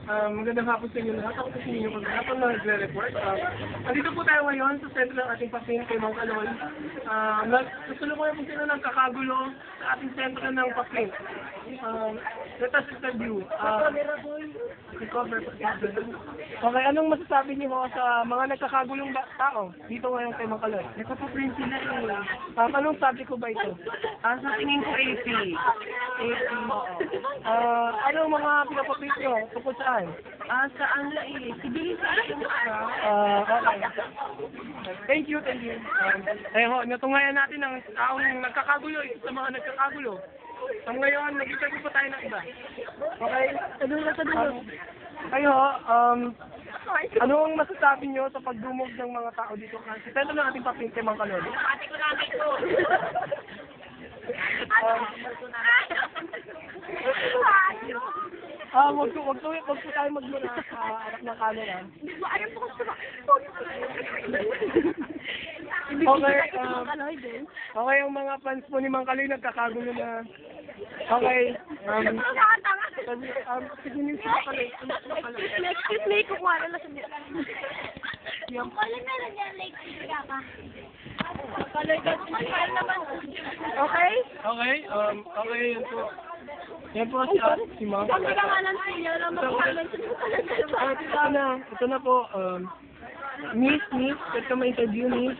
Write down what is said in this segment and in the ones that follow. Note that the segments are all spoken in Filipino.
Magandang hapon sa inyo lahat. Ako po si Nino Pagkakapon na nagre-report. Andito po tayo ngayon sa sentro ng ating papin kay Mang Kaloy. Gusto na po yung sino ng kakagulo sa ating sentro ng papin. Let us interview. Okay, anong masasabi niyo sa mga nagkakagulong tao dito ngayon kay Mang Kaloy? Nagpapaprint sila eh. Anong sabi ko ba ito? Sa tingin ko AP. Anong mga pinapaprint nyo? Tungkol saan? Sa ano eh. Civilization. Okay. Thank you. Natungayan natin ang taong nagkakagulo, sa mga nagkakagulo. Ngayon, nag-interview pa tayo ng iba. Okay? Kayo, anong masasabi nyo sa pagdumog ng mga tao dito? Kasi sento ng ating papinte, Mang Kaloy. Ate ko namin ko. Wag po tayo magmuna sa harap ng camera. Ayaw po ko sa Okay, yung mga fans po ni Mang Kaloy nagkakagulo na. Okay. Sige niyo si Mang Kaloy. Excuse me, kukuha na lang sa niya. Yung Kaloy meron yan, like, ka. Kaloy naman. Okay, yan po. Yan po si Mang. Sabi ka nga lang siya, alam mo Ito na po. Miss, ito may interview, Miss.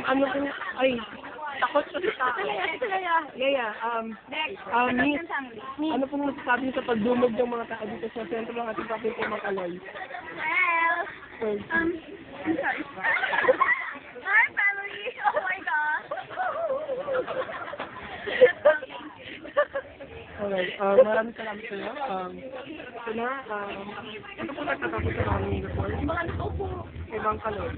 Ano po, takot siya sa akin. Miss, ano po masasabi niyo sa pagdumog ng mga tao dito sa sentro ng ating papel kay Mang Kaloy? I'm sorry. Hi, family. Oh my God. Okay, maraming salamat sa inyo. Ito na, ito po nagtatapos sa aming report. Mga po. Kay Mang Kaloy.